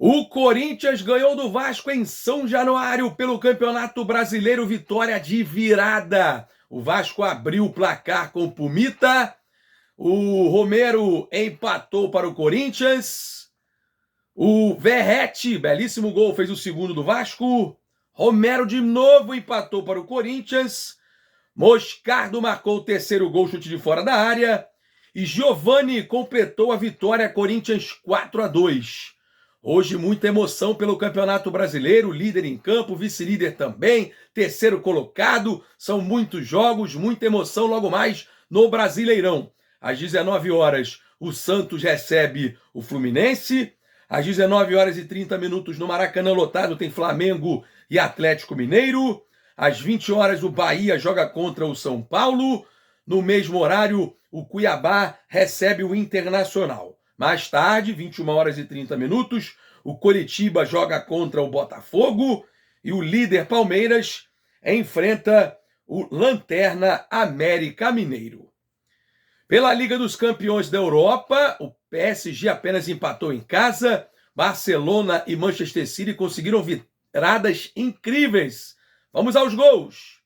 O Corinthians ganhou do Vasco em São Januário pelo Campeonato Brasileiro, vitória de virada. O Vasco abriu o placar com Pumita, o Romero empatou para o Corinthians, o Verratti, belíssimo gol, fez o segundo do Vasco, Romero de novo empatou para o Corinthians, Moscardo marcou o terceiro gol, chute de fora da área, e Giovani completou a vitória, Corinthians 4-2. Hoje muita emoção pelo Campeonato Brasileiro, líder em campo, vice-líder também, terceiro colocado, são muitos jogos, muita emoção logo mais no Brasileirão. Às 19 horas, o Santos recebe o Fluminense, às 19 horas e 30 minutos no Maracanã lotado tem Flamengo e Atlético Mineiro, às 20 horas o Bahia joga contra o São Paulo, no mesmo horário o Cuiabá recebe o Internacional. Mais tarde, 21 horas e 30 minutos, o Coritiba joga contra o Botafogo e o líder Palmeiras enfrenta o Lanterna América Mineiro. Pela Liga dos Campeões da Europa, o PSG apenas empatou em casa, Barcelona e Manchester City conseguiram viradas incríveis. Vamos aos gols.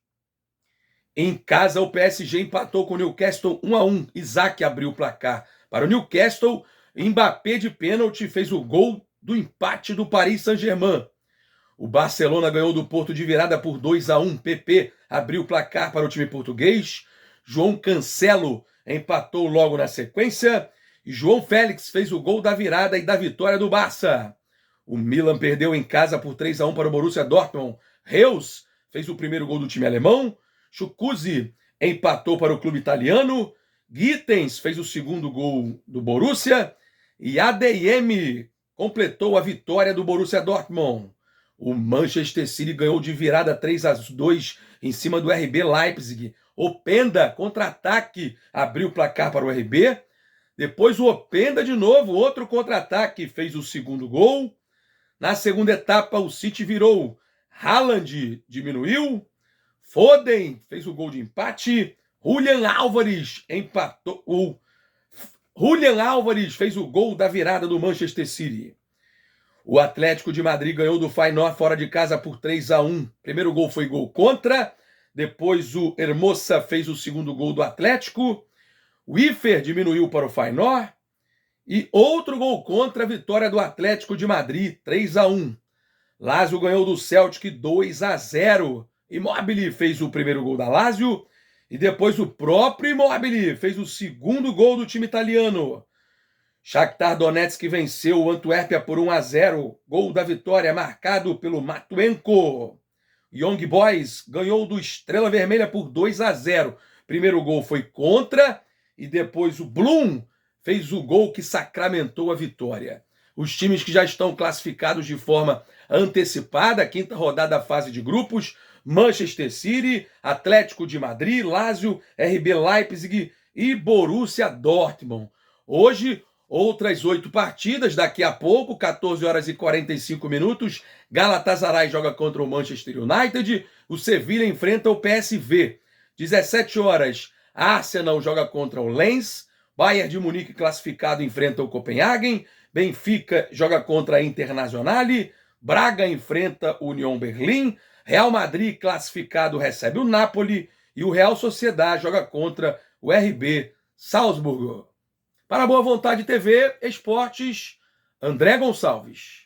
Em casa, o PSG empatou com o Newcastle 1-1. Isaac abriu o placar para o Newcastle. Mbappé de pênalti fez o gol do empate do Paris Saint-Germain. O Barcelona ganhou do Porto de virada por 2-1. PP abriu o placar para o time português. João Cancelo empatou logo na sequência. E João Félix fez o gol da virada e da vitória do Barça. O Milan perdeu em casa por 3-1 para o Borussia Dortmund. Reus fez o primeiro gol do time alemão. Chukwueze empatou para o clube italiano. Gittens fez o segundo gol do Borussia. E ADM completou a vitória do Borussia Dortmund. O Manchester City ganhou de virada 3-2 em cima do RB Leipzig. Openda, contra-ataque, abriu o placar para o RB. Depois o Openda de novo, outro contra-ataque, fez o segundo gol. Na segunda etapa o City virou. Haaland diminuiu. Foden fez o gol de empate. Julian Álvares empatou. Julian Álvares fez o gol da virada do Manchester City. O Atlético de Madrid ganhou do Feyenoord fora de casa por 3-1. Primeiro gol foi gol contra. Depois o Hermosa fez o segundo gol do Atlético. O Ifer diminuiu para o Feyenoord. E outro gol contra, a vitória do Atlético de Madrid, 3-1. Lazio ganhou do Celtic 2-0. Immobile fez o primeiro gol da Lazio. E depois o próprio Immobile fez o segundo gol do time italiano. Shakhtar Donetsk venceu o Antuérpia por 1-0. Gol da vitória marcado pelo Matuenko. Young Boys ganhou do Estrela Vermelha por 2-0. Primeiro gol foi contra e depois o Blum fez o gol que sacramentou a vitória. Os times que já estão classificados de forma antecipada, quinta rodada da fase de grupos, Manchester City, Atlético de Madrid, Lazio, RB Leipzig e Borussia Dortmund. Hoje, outras 8 partidas, daqui a pouco, 14 horas e 45 minutos, Galatasaray joga contra o Manchester United, o Sevilla enfrenta o PSV. 17 horas, Arsenal joga contra o Lens, Bayern de Munique classificado enfrenta o Copenhagen, Benfica joga contra a Internazionale, Braga enfrenta o Union Berlim, Real Madrid classificado recebe o Napoli e o Real Sociedad joga contra o RB Salzburgo. Para a Boa Vontade TV, Esportes, André Gonçalves.